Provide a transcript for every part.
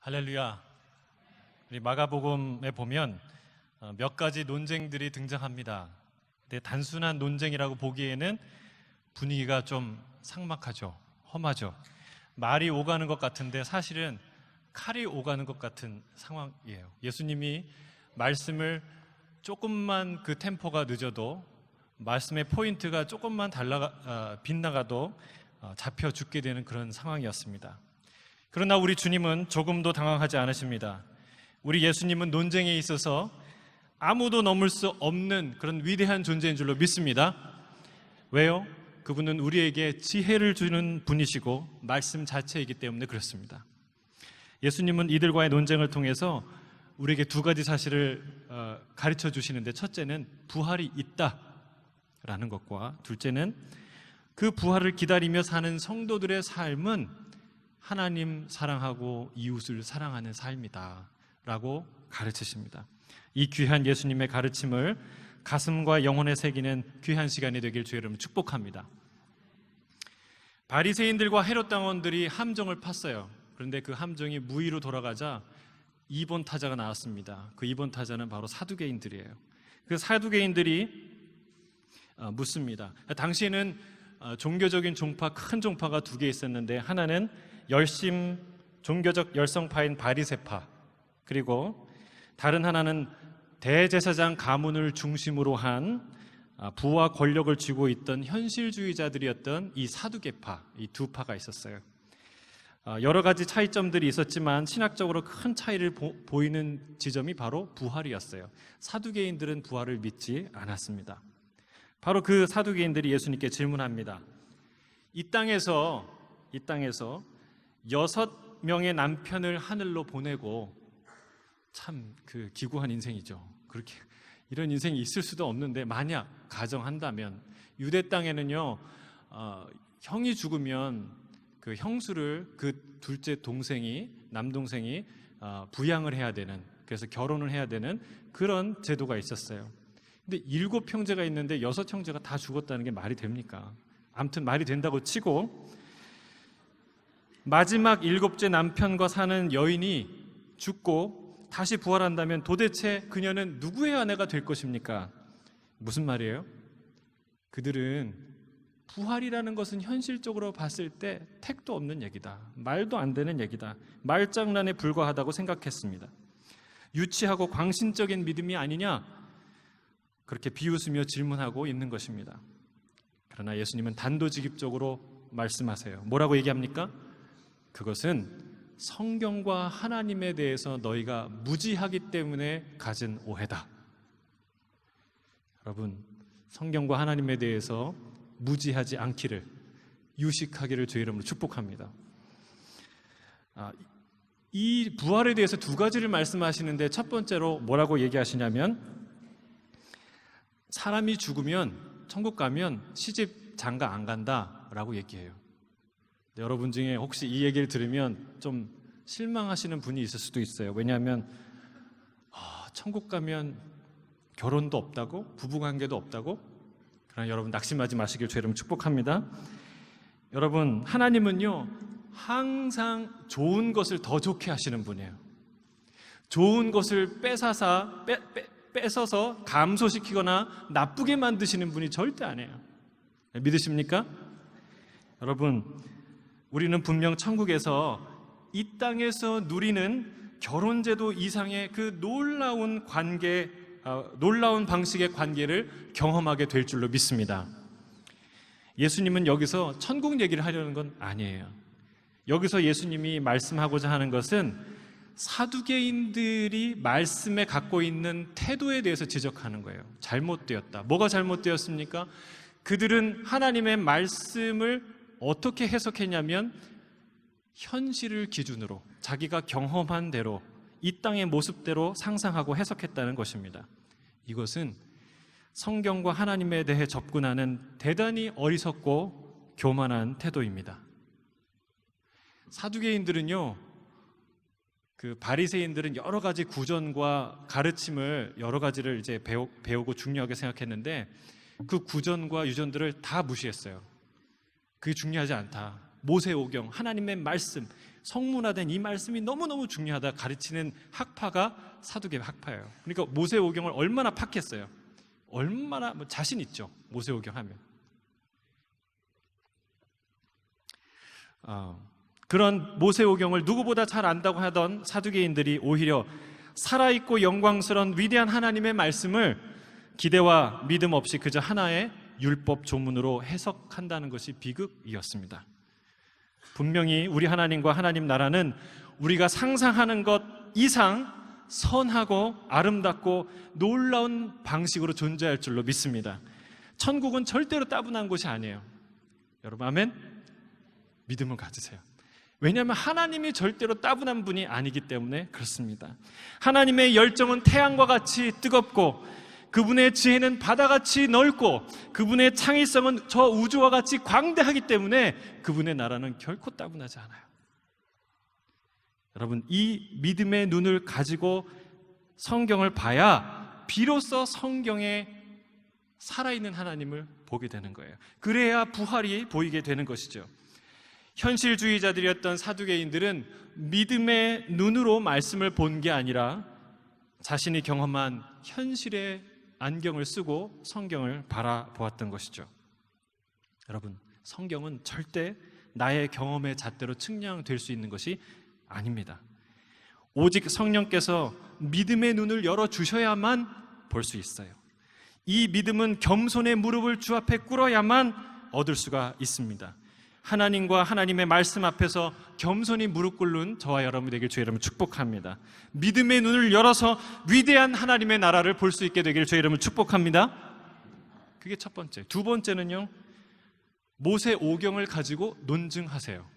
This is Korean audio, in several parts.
할렐루야. 우리 마가복음에 보면 몇 가지 논쟁들이 등장합니다. 근데 단순한 논쟁이라고 보기에는 분위기가 좀 삭막하죠. 험하죠. 말이 오가는 것 같은데 사실은 칼이 오가는 것 같은 상황이에요. 예수님이 말씀을 조금만 그 템포가 늦어도, 말씀의 포인트가 조금만 빗나가도 잡혀 죽게 되는 그런 상황이었습니다. 그러나 우리 주님은 조금도 당황하지 않으십니다. 우리 예수님은 논쟁에 있어서 아무도 넘을 수 없는 그런 위대한 존재인 줄로 믿습니다. 왜요? 그분은 우리에게 지혜를 주는 분이시고 말씀 자체이기 때문에 그렇습니다. 예수님은 이들과의 논쟁을 통해서 우리에게 두 가지 사실을 가르쳐 주시는데, 첫째는 부활이 있다라는 것과, 둘째는 그 부활을 기다리며 사는 성도들의 삶은 하나님 사랑하고 이웃을 사랑하는 삶이다 라고 가르치십니다. 이 귀한 예수님의 가르침을 가슴과 영혼에 새기는 귀한 시간이 되길 주의 이름으로 축복합니다. 바리새인들과 헤롯 당원들이 함정을 팠어요. 그런데 그 함정이 무의로 돌아가자 2번 타자가 나왔습니다. 그 2번 타자는 바로 사두개인들이에요. 그 사두개인들이 묻습니다. 당시에는 종교적인 종파, 큰 종파가 두 개 있었는데, 하나는 종교적 열성파인 바리새파, 그리고 다른 하나는 대제사장 가문을 중심으로 한 부와 권력을 쥐고 있던 현실주의자들이었던 이 사두개파, 이 두 파가 있었어요. 여러 가지 차이점들이 있었지만 신학적으로 큰 차이를 보이는 지점이 바로 부활이었어요. 사두개인들은 부활을 믿지 않았습니다. 바로 그 사두개인들이 예수님께 질문합니다. 이 땅에서 6명의 남편을 하늘로 보내고, 참 그 기구한 인생이죠. 그렇게 이런 인생이 있을 수도 없는데, 만약 가정한다면 유대 땅에는요, 형이 죽으면 그 형수를 그 둘째 동생이, 남동생이 부양을 해야 되는, 그래서 결혼을 해야 되는 그런 제도가 있었어요. 근데 7형제가 있는데 6형제가 다 죽었다는 게 말이 됩니까? 아무튼 말이 된다고 치고, 마지막 7째 남편과 사는 여인이 죽고 다시 부활한다면 도대체 그녀는 누구의 아내가 될 것입니까? 무슨 말이에요? 그들은 부활이라는 것은 현실적으로 봤을 때 택도 없는 얘기다, 말도 안 되는 얘기다, 말장난에 불과하다고 생각했습니다. 유치하고 광신적인 믿음이 아니냐, 그렇게 비웃으며 질문하고 있는 것입니다. 그러나 예수님은 단도직입적으로 말씀하세요. 뭐라고 얘기합니까? 그것은 성경과 하나님에 대해서 너희가 무지하기 때문에 가진 오해다. 여러분, 성경과 하나님에 대해서 무지하지 않기를, 유식하기를 주의 이름으로 축복합니다. 이 부활에 대해서 두 가지를 말씀하시는데, 첫 번째로 뭐라고 얘기하시냐면, 사람이 죽으면 천국 가면 시집 장가 안 간다라고 얘기해요. 여러분 중에 혹시 이 얘기를 들으면 좀 실망하시는 분이 있을 수도 있어요. 왜냐하면 천국 가면 결혼도 없다고, 부부관계도 없다고? 그러나 여러분 낙심하지 마시길 주의 이름으로 축복합니다. 여러분, 하나님은요 항상 좋은 것을 더 좋게 하시는 분이에요. 좋은 것을 뺏어서 감소시키거나 나쁘게 만드시는 분이 절대 아니에요. 믿으십니까? 여러분, 우리는 분명 천국에서 이 땅에서 누리는 결혼제도 이상의 그 놀라운 관계, 놀라운 방식의 관계를 경험하게 될 줄로 믿습니다. 예수님은 여기서 천국 얘기를 하려는 건 아니에요. 여기서 예수님이 말씀하고자 하는 것은 사두개인들이 말씀에 갖고 있는 태도에 대해서 지적하는 거예요. 잘못되었다. 뭐가 잘못되었습니까? 그들은 하나님의 말씀을 어떻게 해석했냐면, 현실을 기준으로 자기가 경험한 대로, 이 땅의 모습대로 상상하고 해석했다는 것입니다. 이것은 성경과 하나님에 대해 접근하는 대단히 어리석고 교만한 태도입니다. 사두개인들은요, 그 바리새인들은 여러 가지 구전과 가르침을, 여러 가지를 이제 배우고 중요하게 생각했는데, 그 구전과 유전들을 다 무시했어요. 그게 중요하지 않다. 모세오경, 하나님의 말씀, 성문화된 이 말씀이 너무너무 중요하다 가르치는 학파가 사두개 학파예요. 그러니까 모세오경을 얼마나 팍했어요. 얼마나 자신 있죠. 모세오경 하면. 그런 모세오경을 누구보다 잘 안다고 하던 사두개인들이 오히려 살아있고 영광스러운 위대한 하나님의 말씀을 기대와 믿음 없이 그저 하나의 율법 조문으로 해석한다는 것이 비극이었습니다. 분명히 우리 하나님과 하나님 나라는 우리가 상상하는 것 이상 선하고 아름답고 놀라운 방식으로 존재할 줄로 믿습니다. 천국은 절대로 따분한 곳이 아니에요. 여러분 아멘? 믿음을 가지세요. 왜냐하면 하나님이 절대로 따분한 분이 아니기 때문에 그렇습니다. 하나님의 열정은 태양과 같이 뜨겁고 그분의 지혜는 바다같이 넓고 그분의 창의성은 저 우주와 같이 광대하기 때문에 그분의 나라는 결코 따분하지 않아요. 여러분 이 믿음의 눈을 가지고 성경을 봐야 비로소 성경에 살아있는 하나님을 보게 되는 거예요. 그래야 부활이 보이게 되는 것이죠. 현실주의자들이었던 사두개인들은 믿음의 눈으로 말씀을 본 게 아니라 자신이 경험한 현실의 안경을 쓰고 성경을 바라보았던 것이죠. 여러분, 성경은 절대 나의 경험의 잣대로 측량될 수 있는 것이 아닙니다. 오직 성령께서 믿음의 눈을 열어주셔야만 볼 수 있어요. 이 믿음은 겸손의 무릎을 주 앞에 꿇어야만 얻을 수가 있습니다. 하나님과 하나님의 말씀 앞에서 겸손히 무릎 꿇는 저와 여러분이 되길 주의 이름으로 축복합니다. 믿음의 눈을 열어서 위대한 하나님의 나라를 볼 수 있게 되길 주의 이름으로 축복합니다. 그게 첫 번째. 두 번째는요, 모세오경을 가지고 논증하세요.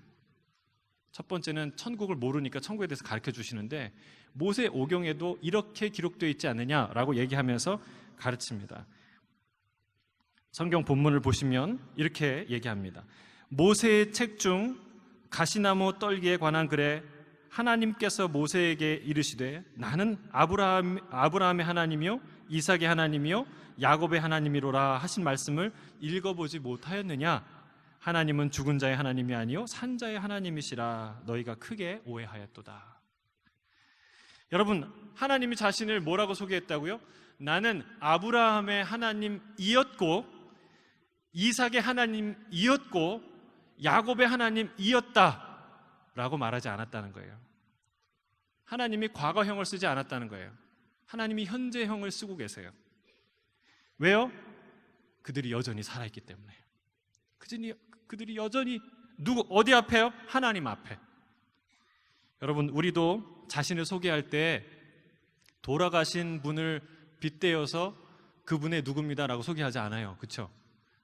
첫 번째는 천국을 모르니까 천국에 대해서 가르쳐 주시는데 모세오경에도 이렇게 기록되어 있지 않느냐라고 얘기하면서 가르칩니다. 성경 본문을 보시면 이렇게 얘기합니다. 모세의 책 중 가시나무 떨기에 관한 글에 하나님께서 모세에게 이르시되 나는 아브라함의 하나님이요 이삭의 하나님이요 야곱의 하나님이로라 하신 말씀을 읽어보지 못하였느냐? 하나님은 죽은 자의 하나님이 아니요 산 자의 하나님이시라 너희가 크게 오해하였도다. 여러분, 하나님이 자신을 뭐라고 소개했다고요? 나는 아브라함의 하나님이었고 이삭의 하나님이었고 야곱의 하나님이었다 라고 말하지 않았다는 거예요. 하나님이 과거형을 쓰지 않았다는 거예요. 하나님이 현재형을 쓰고 계세요. 왜요? 그들이 여전히 살아있기 때문에. 그들이 여전히 어디 앞에요? 하나님 앞에. 여러분, 우리도 자신을 소개할 때 돌아가신 분을 빗대어서 그분의 누굽니다라고 소개하지 않아요. 그렇죠?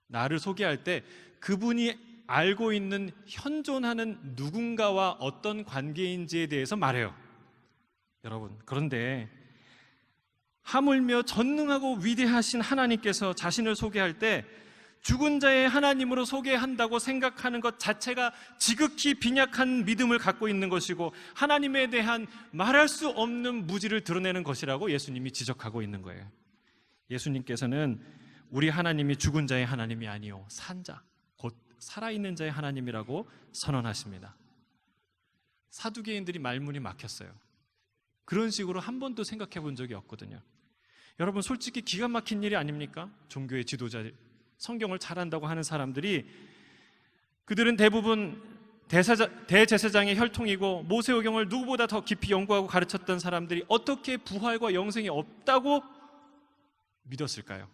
나를 소개할 때 그분이 알고 있는 현존하는 누군가와 어떤 관계인지에 대해서 말해요. 여러분, 그런데 하물며 전능하고 위대하신 하나님께서 자신을 소개할 때 죽은 자의 하나님으로 소개한다고 생각하는 것 자체가 지극히 빈약한 믿음을 갖고 있는 것이고 하나님에 대한 말할 수 없는 무지를 드러내는 것이라고 예수님이 지적하고 있는 거예요. 예수님께서는 우리 하나님이 죽은 자의 하나님이 아니요 산 자, 곧 살아있는 자의 하나님이라고 선언하십니다. 사두개인들이 말문이 막혔어요. 그런 식으로 한 번도 생각해 본 적이 없거든요. 여러분, 솔직히 기가 막힌 일이 아닙니까? 종교의 지도자들, 성경을 잘한다고 하는 사람들이, 그들은 대부분 대제사장의 혈통이고 모세오경을 누구보다 더 깊이 연구하고 가르쳤던 사람들이 어떻게 부활과 영생이 없다고 믿었을까요?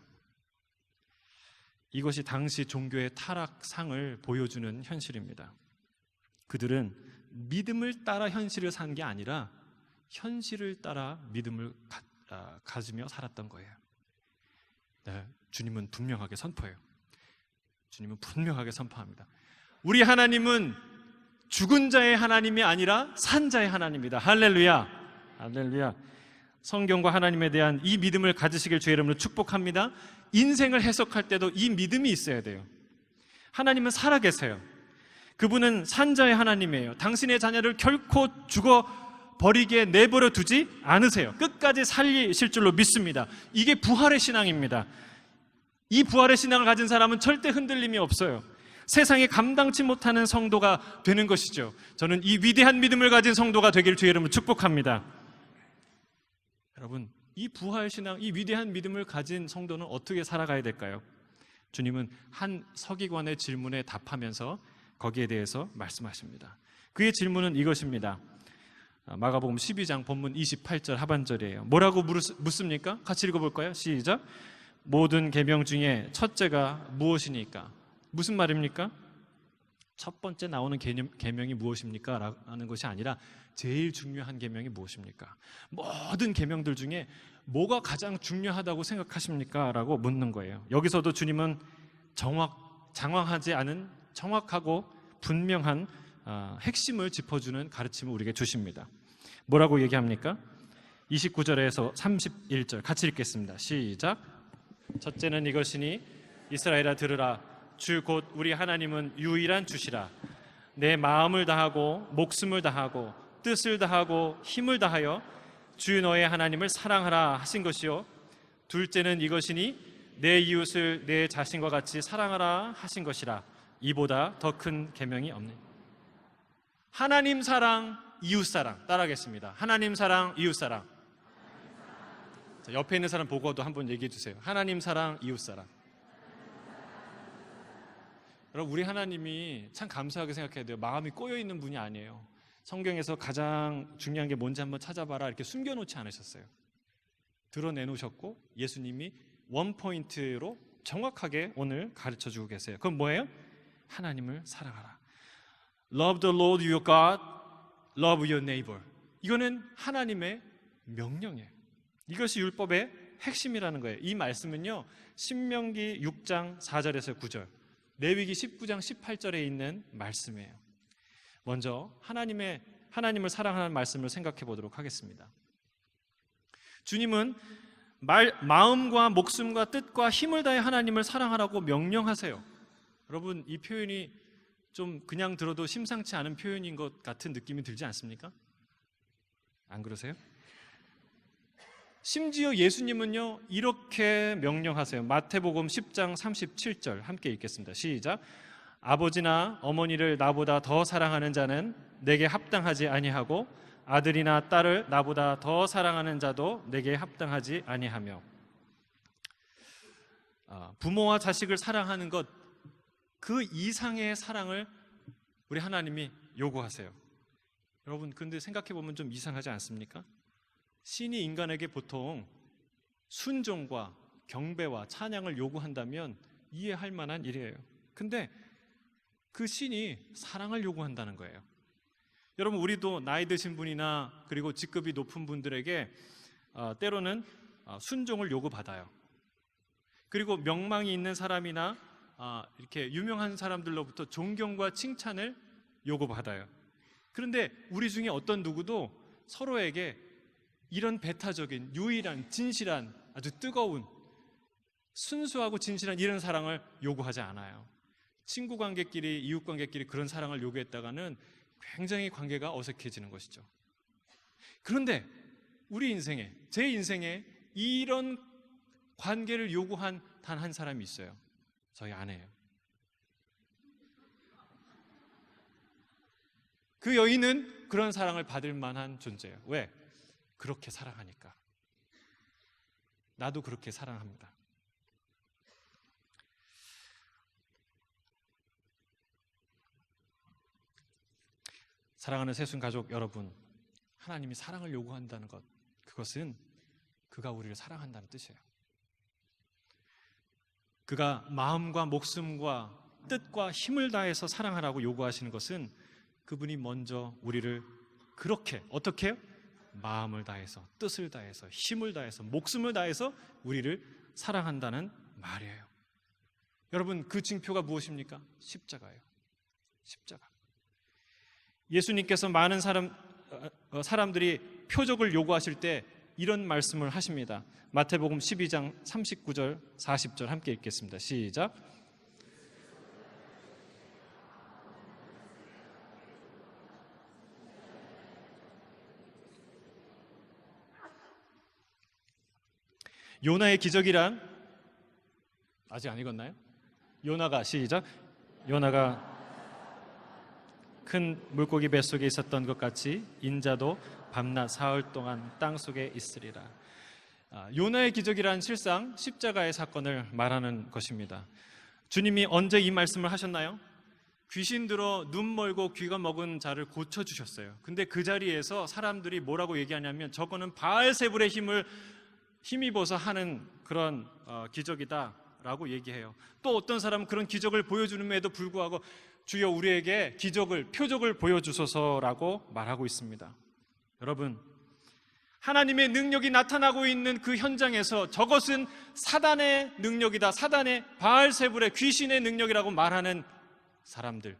이것이 당시 종교의 타락상을 보여주는 현실입니다. 그들은 믿음을 따라 현실을 산 게 아니라 현실을 따라 믿음을 가지며 살았던 거예요. 네, 주님은 분명하게 선포해요. 주님은 분명하게 선포합니다. 우리 하나님은 죽은 자의 하나님이 아니라 산 자의 하나님이다. 할렐루야, 할렐루야. 성경과 하나님에 대한 이 믿음을 가지시길 주의 이름으로 축복합니다. 인생을 해석할 때도 이 믿음이 있어야 돼요. 하나님은 살아계세요. 그분은 산 자의 하나님이에요. 당신의 자녀를 결코 죽어버리게 내버려 두지 않으세요. 끝까지 살리실 줄로 믿습니다. 이게 부활의 신앙입니다. 이 부활의 신앙을 가진 사람은 절대 흔들림이 없어요. 세상에 감당치 못하는 성도가 되는 것이죠. 저는 이 위대한 믿음을 가진 성도가 되길 주의 이름으로 축복합니다. 여러분, 이 부활신앙, 이 위대한 믿음을 가진 성도는 어떻게 살아가야 될까요? 주님은 한 서기관의 질문에 답하면서 거기에 대해서 말씀하십니다. 그의 질문은 이것입니다. 마가복음 12장 본문 28절 하반절이에요. 뭐라고 묻습니까? 같이 읽어볼까요? 시작. 모든 계명 중에 첫째가 무엇이니까? 무슨 말입니까? 첫 번째 나오는 계명이 무엇입니까? 라는 것이 아니라 제일 중요한 계명이 무엇입니까? 모든 계명들 중에 뭐가 가장 중요하다고 생각하십니까? 라고 묻는 거예요. 여기서도 주님은 장황하지 않은 정확하고 분명한 핵심을 짚어주는 가르침을 우리에게 주십니다. 뭐라고 얘기합니까? 29절에서 31절 같이 읽겠습니다. 시작. 첫째는 이것이니 이스라엘아 들으라. 주 곧 우리 하나님은 유일한 주시라. 내 마음을 다하고 목숨을 다하고 뜻을 다하고 힘을 다하여 주 너의 하나님을 사랑하라 하신 것이요. 둘째는 이것이니 내 이웃을 내 자신과 같이 사랑하라 하신 것이라. 이보다 더 큰 계명이 없네. 하나님 사랑, 이웃 사랑. 따라하겠습니다. 하나님 사랑, 이웃 사랑. 자, 옆에 있는 사람 보고도 한번 얘기해 주세요. 하나님 사랑, 이웃 사랑. 여러분, 우리 하나님이 참 감사하게 생각해야 돼요. 마음이 꼬여 있는 분이 아니에요. 성경에서 가장 중요한 게 뭔지 한번 찾아봐라 이렇게 숨겨놓지 않으셨어요. 드러내놓으셨고 예수님이 원포인트로 정확하게 오늘 가르쳐주고 계세요. 그럼 뭐예요? 하나님을 사랑하라. Love the Lord your God, love your neighbor. 이거는 하나님의 명령이에요. 이것이 율법의 핵심이라는 거예요. 이 말씀은요, 신명기 6장 4절에서 9절, 레위기 19장 18절에 있는 말씀이에요. 먼저 하나님을 사랑하는 말씀을 생각해 보도록 하겠습니다. 주님은 마음과 목숨과 뜻과 힘을 다해 하나님을 사랑하라고 명령하세요. 여러분, 이 표현이 좀 그냥 들어도 심상치 않은 표현인 것 같은 느낌이 들지 않습니까? 안 그러세요? 심지어 예수님은요 이렇게 명령하세요. 마태복음 10장 37절 함께 읽겠습니다. 시작. 아버지나 어머니를 나보다 더 사랑하는 자는 내게 합당하지 아니하고 아들이나 딸을 나보다 더 사랑하는 자도 내게 합당하지 아니하며. 부모와 자식을 사랑하는 것, 그 이상의 사랑을 우리 하나님이 요구하세요. 여러분, 근데 생각해보면 좀 이상하지 않습니까? 신이 인간에게 보통 순종과 경배와 찬양을 요구한다면 이해할 만한 일이에요. 근데 그 신이 사랑을 요구한다는 거예요. 여러분, 우리도 나이 드신 분이나 그리고 직급이 높은 분들에게 때로는 순종을 요구받아요. 그리고 명망이 있는 사람이나 이렇게 유명한 사람들로부터 존경과 칭찬을 요구받아요. 그런데 우리 중에 어떤 누구도 서로에게 이런 배타적인, 유일한, 진실한, 아주 뜨거운, 순수하고 진실한 이런 사랑을 요구하지 않아요. 친구 관계끼리, 이웃 관계끼리 그런 사랑을 요구했다가는 굉장히 관계가 어색해지는 것이죠. 그런데 우리 인생에, 제 인생에 이런 관계를 요구한 단 한 사람이 있어요. 저희 아내예요. 그 여인은 그런 사랑을 받을 만한 존재예요. 왜? 그렇게 사랑하니까. 나도 그렇게 사랑합니다. 사랑하는 새순 가족 여러분, 하나님이 사랑을 요구한다는 것, 그것은 그가 우리를 사랑한다는 뜻이에요. 그가 마음과 목숨과 뜻과 힘을 다해서 사랑하라고 요구하시는 것은 그분이 먼저 우리를 그렇게, 어떻게 해요? 마음을 다해서, 뜻을 다해서, 힘을 다해서, 목숨을 다해서 우리를 사랑한다는 말이에요. 여러분, 그 징표가 무엇입니까? 십자가예요. 십자가. 예수님께서 많은 사람들이 표적을 요구하실 때 이런 말씀을 하십니다. 마태복음 12장 39절 40절 함께 읽겠습니다. 시작. 요나의 기적이란, 아직 안 읽었나요? 요나가, 시작. 요나가 큰 물고기 뱃속에 있었던 것 같이 인자도 밤낮 사흘 동안 땅속에 있으리라. 요나의 기적이란 실상 십자가의 사건을 말하는 것입니다. 주님이 언제 이 말씀을 하셨나요? 귀신 들어 눈 멀고 귀가 먹은 자를 고쳐주셨어요. 근데 그 자리에서 사람들이 뭐라고 얘기하냐면 저거는 바알세불의 힘을 힘입어서 하는 그런 기적이다 라고 얘기해요. 또 어떤 사람은 그런 기적을 보여주는에도 불구하고 주여 우리에게 기적을, 표적을 보여주소서라고 말하고 있습니다. 여러분, 하나님의 능력이 나타나고 있는 그 현장에서 저것은 사단의 능력이다, 사단의 바알세불의 귀신의 능력이라고 말하는 사람들,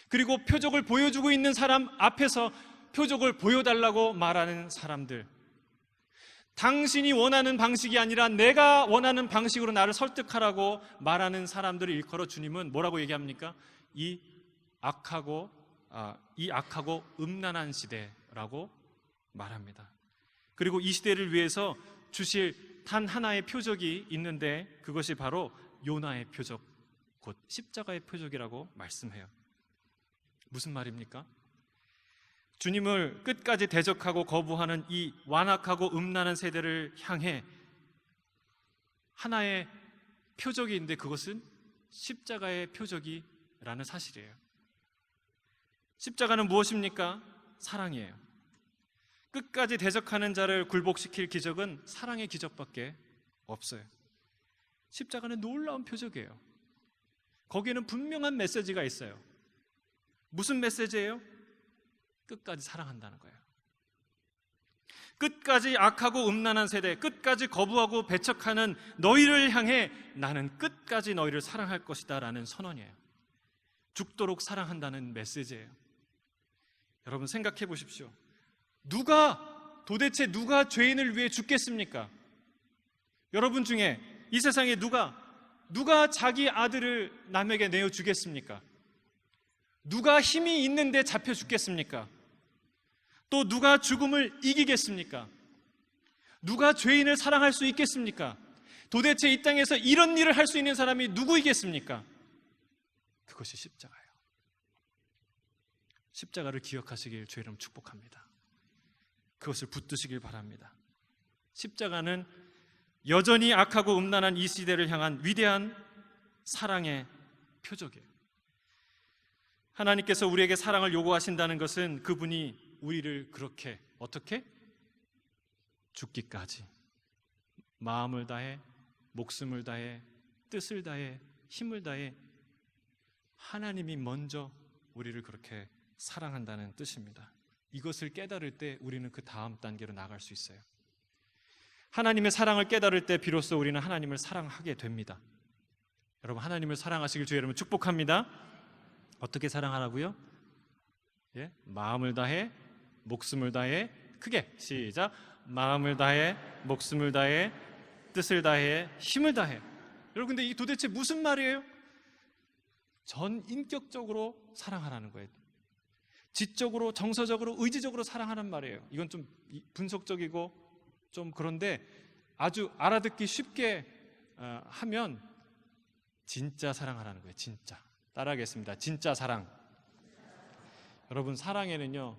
그리고 표적을 보여주고 있는 사람 앞에서 표적을 보여달라고 말하는 사람들, 당신이 원하는 방식이 아니라 내가 원하는 방식으로 나를 설득하라고 말하는 사람들을 일컬어 주님은 뭐라고 얘기합니까? 이 악하고 음란한 시대라고 말합니다. 그리고 이 시대를 위해서 주실 단 하나의 표적이 있는데 그것이 바로 요나의 표적, 곧 십자가의 표적이라고 말씀해요. 무슨 말입니까? 주님을 끝까지 대적하고 거부하는 이 완악하고 음란한 세대를 향해 하나의 표적이 있는데 그것은 십자가의 표적이라는 사실이에요. 십자가는 무엇입니까? 사랑이에요. 끝까지 대적하는 자를 굴복시킬 기적은 사랑의 기적밖에 없어요. 십자가는 놀라운 표적이에요. 거기에는 분명한 메시지가 있어요. 무슨 메시지예요? 끝까지 사랑한다는 거예요. 끝까지 악하고 음란한 세대, 끝까지 거부하고 배척하는 너희를 향해 나는 끝까지 너희를 사랑할 것이다 라는 선언이에요. 죽도록 사랑한다는 메시지예요. 여러분 생각해 보십시오. 도대체 누가 죄인을 위해 죽겠습니까? 여러분 중에 이 세상에 누가 자기 아들을 남에게 내어주겠습니까? 누가 힘이 있는데 잡혀 죽겠습니까? 또 누가 죽음을 이기겠습니까? 누가 죄인을 사랑할 수 있겠습니까? 도대체 이 땅에서 이런 일을 할 수 있는 사람이 누구이겠습니까? 그것이 십자가예요. 십자가를 기억하시길 주의 이름 축복합니다. 그것을 붙드시길 바랍니다. 십자가는 여전히 악하고 음란한 이 시대를 향한 위대한 사랑의 표적이에요. 하나님께서 우리에게 사랑을 요구하신다는 것은 그분이 우리를 그렇게 어떻게? 죽기까지 마음을 다해, 목숨을 다해, 뜻을 다해, 힘을 다해 하나님이 먼저 우리를 그렇게 사랑한다는 뜻입니다. 이것을 깨달을 때 우리는 그 다음 단계로 나갈 수 있어요. 하나님의 사랑을 깨달을 때 비로소 우리는 하나님을 사랑하게 됩니다. 여러분 하나님을 사랑하시길 주의 이름으로 축복합니다. 어떻게 사랑하라고요? 예? 마음을 다해, 목숨을 다해, 크게 시작. 마음을 다해, 목숨을 다해, 뜻을 다해, 힘을 다해. 여러분 근데 이게 도대체 무슨 말이에요? 전 인격적으로 사랑하라는 거예요. 지적으로, 정서적으로, 의지적으로 사랑하는 말이에요. 이건 좀 분석적이고 좀 그런데 아주 알아듣기 쉽게 하면 진짜 사랑하라는 거예요. 진짜. 따라하겠습니다. 진짜 사랑. 여러분 사랑에는요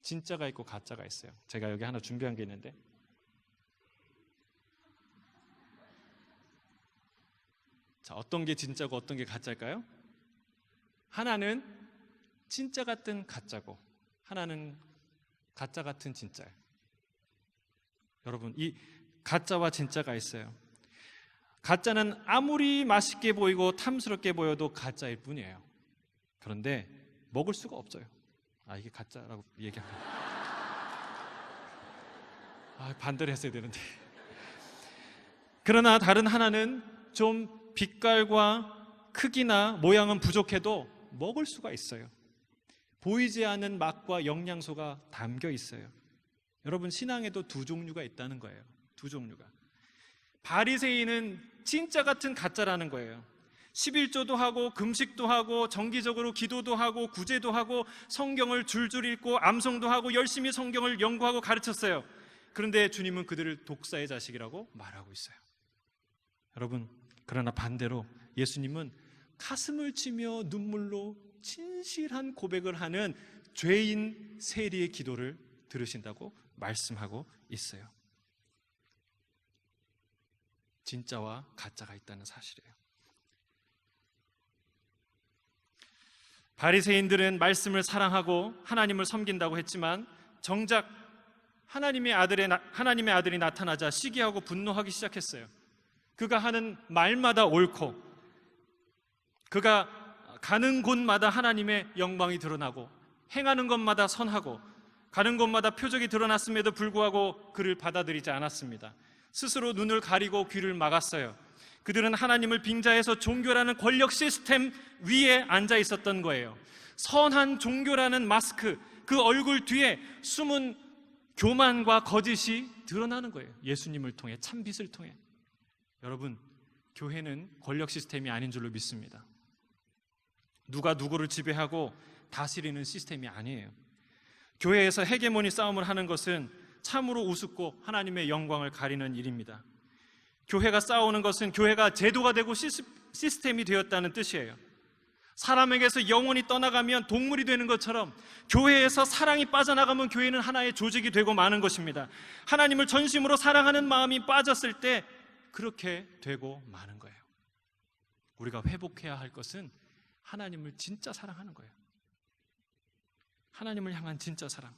진짜가 있고 가짜가 있어요. 제가 여기 하나 준비한 게 있는데 자, 어떤 게 진짜고 어떤 게 가짜일까요? 하나는 진짜 같은 가짜고 하나는 가짜 같은 진짜예요. 여러분 이 가짜와 진짜가 있어요. 가짜는 아무리 맛있게 보이고 탐스럽게 보여도 가짜일 뿐이에요. 그런데 먹을 수가 없어요. 이게 가짜라고 얘기합니다. 반대로 했어야 되는데. 그러나 다른 하나는 좀 빛깔과 크기나 모양은 부족해도 먹을 수가 있어요. 보이지 않는 맛과 영양소가 담겨 있어요. 여러분 신앙에도 두 종류가 있다는 거예요. 두 종류가. 바리새인은 진짜 같은 가짜라는 거예요. 11조도 하고 금식도 하고 정기적으로 기도도 하고 구제도 하고 성경을 줄줄 읽고 암송도 하고 열심히 성경을 연구하고 가르쳤어요. 그런데 주님은 그들을 독사의 자식이라고 말하고 있어요. 여러분 그러나 반대로 예수님은 가슴을 치며 눈물로 진실한 고백을 하는 죄인 세리의 기도를 들으신다고 말씀하고 있어요. 진짜와 가짜가 있다는 사실이에요. 바리새인들은 말씀을 사랑하고 하나님을 섬긴다고 했지만 정작 하나님의 아들이 나타나자 시기하고 분노하기 시작했어요. 그가 하는 말마다 옳고 그가 가는 곳마다 하나님의 영광이 드러나고 행하는 것마다 선하고 가는 곳마다 표적이 드러났음에도 불구하고 그를 받아들이지 않았습니다. 스스로 눈을 가리고 귀를 막았어요. 그들은 하나님을 빙자해서 종교라는 권력 시스템 위에 앉아 있었던 거예요. 선한 종교라는 마스크, 그 얼굴 뒤에 숨은 교만과 거짓이 드러나는 거예요. 예수님을 통해, 참빛을 통해. 여러분, 교회는 권력 시스템이 아닌 줄로 믿습니다. 누가 누구를 지배하고 다스리는 시스템이 아니에요. 교회에서 헤게모니 싸움을 하는 것은 참으로 우습고 하나님의 영광을 가리는 일입니다. 교회가 싸우는 것은 교회가 제도가 되고 시스템이 되었다는 뜻이에요. 사람에게서 영혼이 떠나가면 동물이 되는 것처럼 교회에서 사랑이 빠져나가면 교회는 하나의 조직이 되고 마는 것입니다. 하나님을 전심으로 사랑하는 마음이 빠졌을 때 그렇게 되고 마는 거예요. 우리가 회복해야 할 것은 하나님을 진짜 사랑하는 거예요. 하나님을 향한 진짜 사랑.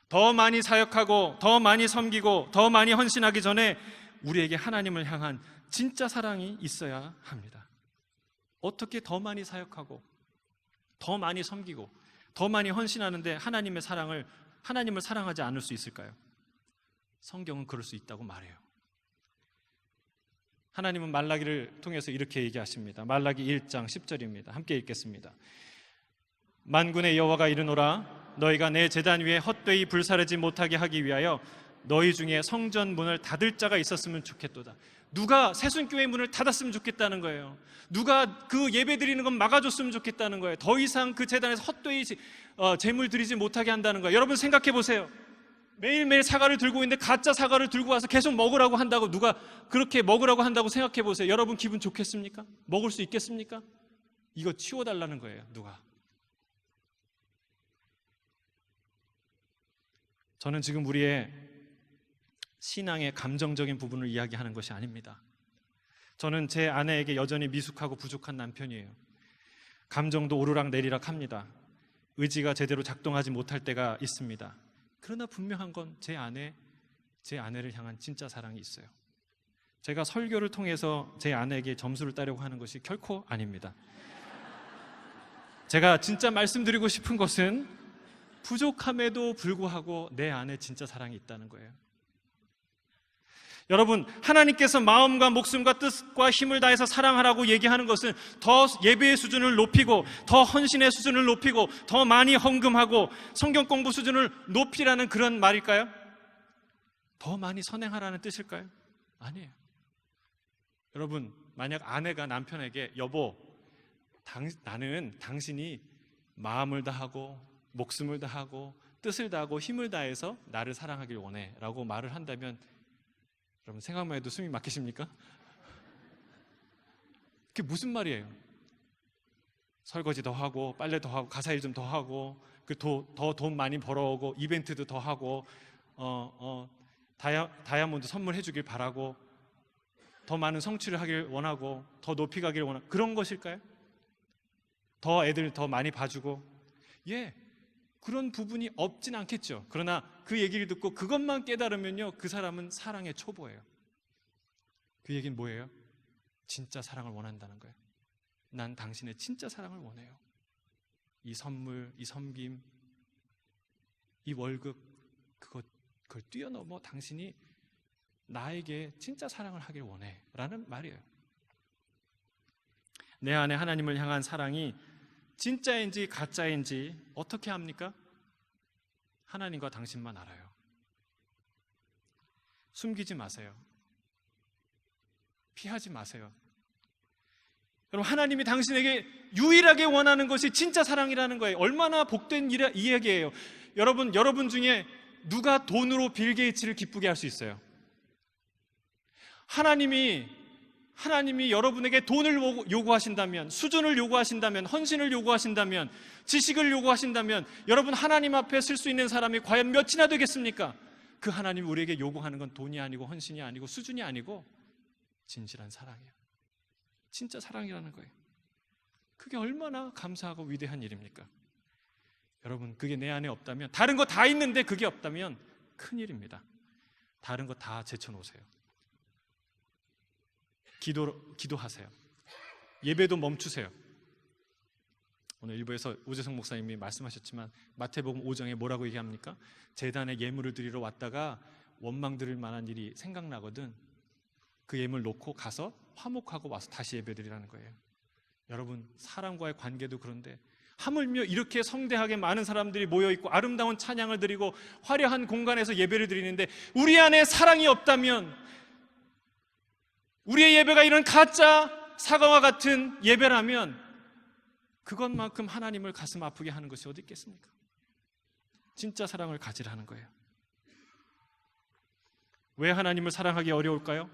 더 많이 사역하고 더 많이 섬기고 더 많이 헌신하기 전에 우리에게 하나님을 향한 진짜 사랑이 있어야 합니다. 어떻게 더 많이 사역하고 더 많이 섬기고 더 많이 헌신하는데 하나님을 사랑하지 않을 수 있을까요? 성경은 그럴 수 있다고 말해요. 하나님은 말라기를 통해서 이렇게 얘기하십니다. 말라기 1장 10절입니다. 함께 읽겠습니다. 만군의 여호와가 이르노라 너희가 내 제단 위에 헛되이 불사르지 못하게 하기 위하여 너희 중에 성전 문을 닫을 자가 있었으면 좋겠도다. 누가 새순교회 문을 닫았으면 좋겠다는 거예요. 누가 그 예배 드리는 건 막아줬으면 좋겠다는 거예요. 더 이상 그 제단에서 헛되이 제물 드리지 못하게 한다는 거예요. 여러분 생각해 보세요. 매일매일 사과를 들고 있는데 가짜 사과를 들고 와서 계속 먹으라고 한다고, 누가 그렇게 먹으라고 한다고 생각해 보세요. 여러분 기분 좋겠습니까? 먹을 수 있겠습니까? 이거 치워달라는 거예요. 누가? 저는 지금 우리의 신앙의 감정적인 부분을 이야기하는 것이 아닙니다. 저는 제 아내에게 여전히 미숙하고 부족한 남편이에요. 감정도 오르락내리락 합니다. 의지가 제대로 작동하지 못할 때가 있습니다. 그러나 분명한 건 제 아내를 향한 진짜 사랑이 있어요. 제가 설교를 통해서 제 아내에게 점수를 따려고 하는 것이 결코 아닙니다. 제가 진짜 말씀드리고 싶은 것은 부족함에도 불구하고 내 안에 진짜 사랑이 있다는 거예요. 여러분, 하나님께서 마음과 목숨과 뜻과 힘을 다해서 사랑하라고 얘기하는 것은 더 예배의 수준을 높이고 더 헌신의 수준을 높이고 더 많이 헌금하고 성경 공부 수준을 높이라는 그런 말일까요? 더 많이 선행하라는 뜻일까요? 아니에요. 여러분, 만약 아내가 남편에게 여보, 나는 당신이 마음을 다하고 목숨을 다하고 뜻을 다하고 힘을 다해서 나를 사랑하길 원해 라고 말을 한다면 여러분 생각만 해도 숨이 막히십니까? 그게 무슨 말이에요? 설거지 더 하고 빨래 더 하고 가사일 좀 더 하고 더 돈 많이 벌어오고 이벤트도 더 하고 다이아몬드 선물해 주길 바라고 더 많은 성취를 하길 원하고 더 높이 가길 원하고 그런 것일까요? 더 애들 더 많이 봐주고 그런 부분이 없진 않겠죠. 그러나 그 얘기를 듣고 그것만 깨달으면요, 그 사람은 사랑의 초보예요. 그 얘기는 뭐예요? 진짜 사랑을 원한다는 거예요. 난 당신의 진짜 사랑을 원해요. 이 선물, 이 섬김, 이 월급, 그걸 뛰어넘어 당신이 나에게 진짜 사랑을 하길 원해 라는 말이에요. 내 안에 하나님을 향한 사랑이 진짜인지 가짜인지 어떻게 합니까? 하나님과 당신만 알아요. 숨기지 마세요. 피하지 마세요. 여러분, 하나님이 당신에게 유일하게 원하는 것이 진짜 사랑이라는 거예요. 얼마나 복된 이야기예요. 여러분 중에 누가 돈으로 빌 게이츠를 기쁘게 할 수 있어요? 하나님이 하나님이 여러분에게 돈을 요구하신다면, 수준을 요구하신다면, 헌신을 요구하신다면, 지식을 요구하신다면 여러분 하나님 앞에 쓸 수 있는 사람이 과연 몇이나 되겠습니까? 그 하나님이 우리에게 요구하는 건 돈이 아니고 헌신이 아니고 수준이 아니고 진실한 사랑이에요. 진짜 사랑이라는 거예요. 그게 얼마나 감사하고 위대한 일입니까? 여러분, 그게 내 안에 없다면, 다른 거 다 있는데 그게 없다면 큰일입니다. 다른 거 다 제쳐놓으세요. 기도하세요. 예배도 멈추세요. 오늘 일부에서 오재성 목사님이 말씀하셨지만 마태복음 5장에 뭐라고 얘기합니까? 제단에 예물을 드리러 왔다가 원망 들을 만한 일이 생각나거든 그 예물 놓고 가서 화목하고 와서 다시 예배 드리라는 거예요. 여러분, 사람과의 관계도 그런데 하물며 이렇게 성대하게 많은 사람들이 모여있고 아름다운 찬양을 드리고 화려한 공간에서 예배를 드리는데 우리 안에 사랑이 없다면, 우리의 예배가 이런 가짜 사과와 같은 예배라면 그것만큼 하나님을 가슴 아프게 하는 것이 어디 있겠습니까? 진짜 사랑을 가지라는 거예요. 왜 하나님을 사랑하기 어려울까요?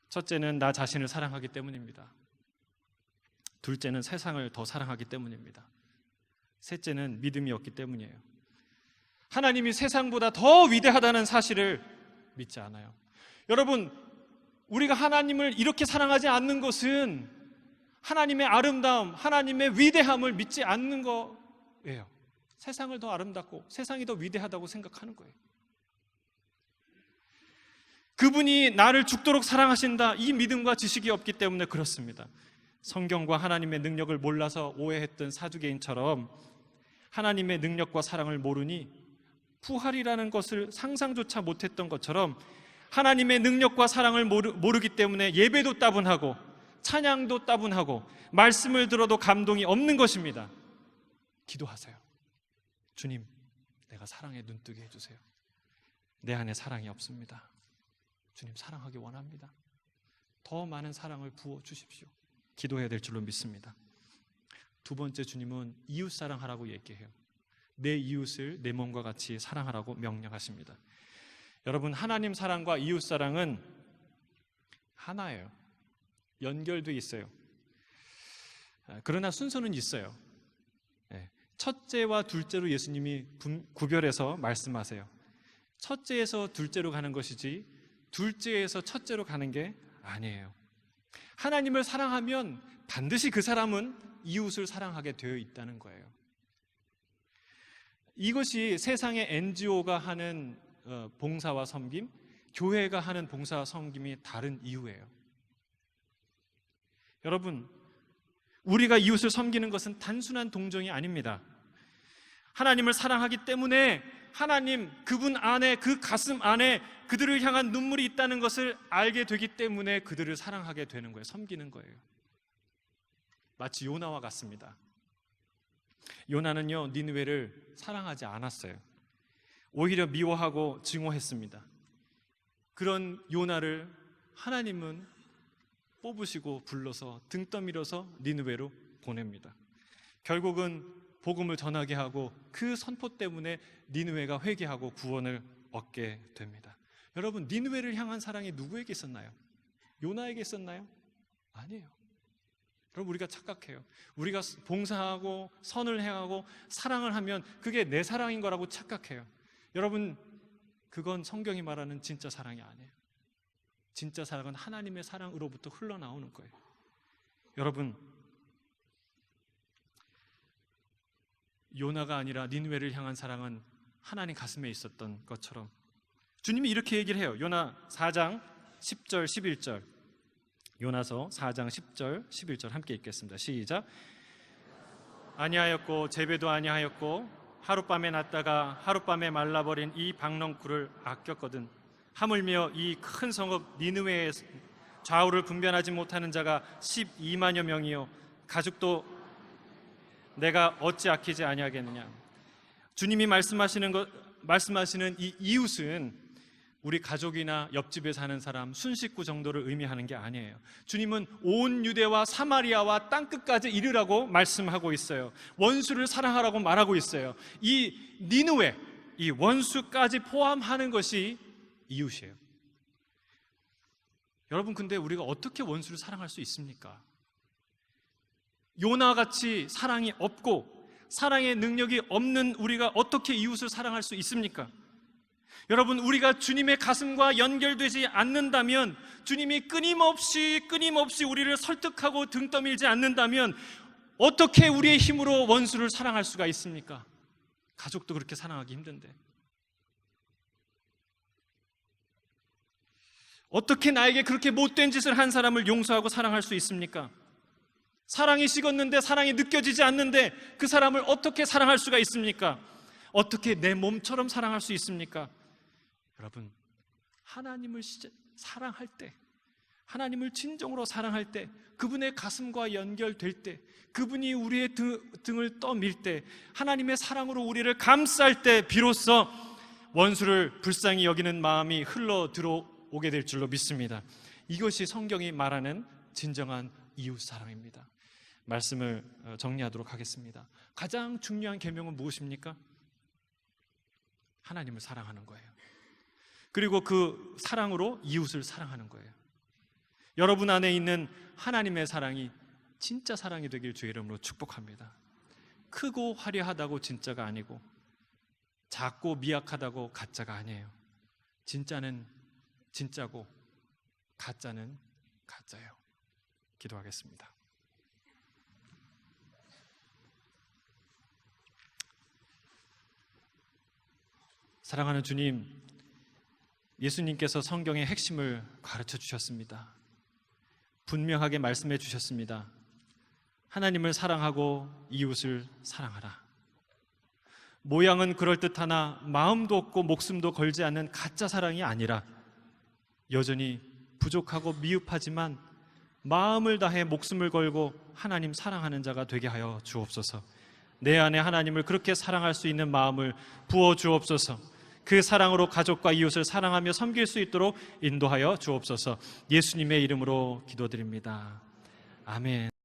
첫째는 나 자신을 사랑하기 때문입니다. 둘째는 세상을 더 사랑하기 때문입니다. 셋째는 믿음이 없기 때문이에요. 하나님이 세상보다 더 위대하다는 사실을 믿지 않아요. 여러분, 우리가 하나님을 이렇게 사랑하지 않는 것은 하나님의 아름다움, 하나님의 위대함을 믿지 않는 거예요. 세상을 더 아름답고 세상이 더 위대하다고 생각하는 거예요. 그분이 나를 죽도록 사랑하신다, 이 믿음과 지식이 없기 때문에 그렇습니다. 성경과 하나님의 능력을 몰라서 오해했던 사두개인처럼 하나님의 능력과 사랑을 모르니 부활이라는 것을 상상조차 못했던 것처럼 하나님의 능력과 사랑을 모르기 때문에 예배도 따분하고 찬양도 따분하고 말씀을 들어도 감동이 없는 것입니다. 기도하세요. 주님, 내가 사랑에 눈뜨게 해주세요. 내 안에 사랑이 없습니다. 주님, 사랑하기 원합니다. 더 많은 사랑을 부어주십시오. 기도해야 될 줄로 믿습니다. 두 번째, 주님은 이웃 사랑하라고 얘기해요. 내 이웃을 내 몸과 같이 사랑하라고 명령하십니다. 여러분, 하나님 사랑과 이웃 사랑은 하나예요. 연결돼 있어요. 그러나 순서는 있어요. 첫째와 둘째로 예수님이 구별해서 말씀하세요. 첫째에서 둘째로 가는 것이지 둘째에서 첫째로 가는 게 아니에요. 하나님을 사랑하면 반드시 그 사람은 이웃을 사랑하게 되어 있다는 거예요. 이것이 세상의 NGO가 하는 봉사와 섬김, 교회가 하는 봉사와 섬김이 다른 이유예요. 여러분, 우리가 이웃을 섬기는 것은 단순한 동정이 아닙니다. 하나님을 사랑하기 때문에 하나님, 그분 안에, 그 가슴 안에 그들을 향한 눈물이 있다는 것을 알게 되기 때문에 그들을 사랑하게 되는 거예요. 섬기는 거예요. 마치 요나와 같습니다. 요나는요, 니느웨를 사랑하지 않았어요. 오히려 미워하고 증오했습니다. 그런 요나를 하나님은 뽑으시고 불러서 등 떠밀어서 니느웨로 보냅니다. 결국은 복음을 전하게 하고 그 선포 때문에 니느웨가 회개하고 구원을 얻게 됩니다. 여러분, 니느웨를 향한 사랑이 누구에게 있었나요? 요나에게 있었나요? 아니에요. 여러분, 우리가 착각해요. 우리가 봉사하고 선을 행하고 사랑을 하면 그게 내 사랑인 거라고 착각해요. 여러분, 그건 성경이 말하는 진짜 사랑이 아니에요. 진짜 사랑은 하나님의 사랑으로부터 흘러나오는 거예요. 여러분, 요나가 아니라 니느웨를 향한 사랑은 하나님 가슴에 있었던 것처럼 주님이 이렇게 얘기를 해요. 요나 4장 10절 11절, 요나서 4장 10절 11절 함께 읽겠습니다. 시작. 아니하였고 제배도 아니하였고 하룻밤에 났다가 하룻밤에 말라버린 이 박넝쿨을 아꼈거든. 하물며 이 큰 성읍 니느웨에 좌우를 분별하지 못하는 자가 12만여 명이요 가죽도 내가 어찌 아끼지 아니하겠느냐. 주님이 말씀하시는 이 이웃은 우리 가족이나 옆집에 사는 사람, 순식구 정도를 의미하는 게 아니에요. 주님은 온 유대와 사마리아와 땅끝까지 이르라고 말씀하고 있어요. 원수를 사랑하라고 말하고 있어요. 이 니느웨, 이 원수까지 포함하는 것이 이웃이에요. 여러분, 근데 우리가 어떻게 원수를 사랑할 수 있습니까? 요나같이 사랑이 없고 사랑의 능력이 없는 우리가 어떻게 이웃을 사랑할 수 있습니까? 여러분, 우리가 주님의 가슴과 연결되지 않는다면, 주님이 끊임없이 우리를 설득하고 등 떠밀지 않는다면 어떻게 우리의 힘으로 원수를 사랑할 수가 있습니까? 가족도 그렇게 사랑하기 힘든데 어떻게 나에게 그렇게 못된 짓을 한 사람을 용서하고 사랑할 수 있습니까? 사랑이 식었는데, 사랑이 느껴지지 않는데 그 사람을 어떻게 사랑할 수가 있습니까? 어떻게 내 몸처럼 사랑할 수 있습니까? 여러분, 하나님을 사랑할 때, 하나님을 진정으로 사랑할 때, 그분의 가슴과 연결될 때, 그분이 우리의 등을 떠밀 때, 하나님의 사랑으로 우리를 감쌀 때 비로소 원수를 불쌍히 여기는 마음이 흘러 들어오게 될 줄로 믿습니다. 이것이 성경이 말하는 진정한 이웃 사랑입니다. 말씀을 정리하도록 하겠습니다. 가장 중요한 계명은 무엇입니까? 하나님을 사랑하는 거예요. 그리고 그 사랑으로 이웃을 사랑하는 거예요. 여러분 안에 있는 하나님의 사랑이 진짜 사랑이 되길 주의 이름으로 축복합니다. 크고 화려하다고 진짜가 아니고, 작고 미약하다고 가짜가 아니에요. 진짜는 진짜고 가짜는 가짜예요. 기도하겠습니다. 사랑하는 주님, 예수님께서 성경의 핵심을 가르쳐 주셨습니다. 분명하게 말씀해 주셨습니다. 하나님을 사랑하고 이웃을 사랑하라. 모양은 그럴듯하나 마음도 없고 목숨도 걸지 않는 가짜 사랑이 아니라 여전히 부족하고 미흡하지만 마음을 다해 목숨을 걸고 하나님 사랑하는 자가 되게 하여 주옵소서. 내 안에 하나님을 그렇게 사랑할 수 있는 마음을 부어 주옵소서. 그 사랑으로 가족과 이웃을 사랑하며 섬길 수 있도록 인도하여 주옵소서. 예수님의 이름으로 기도드립니다. 아멘.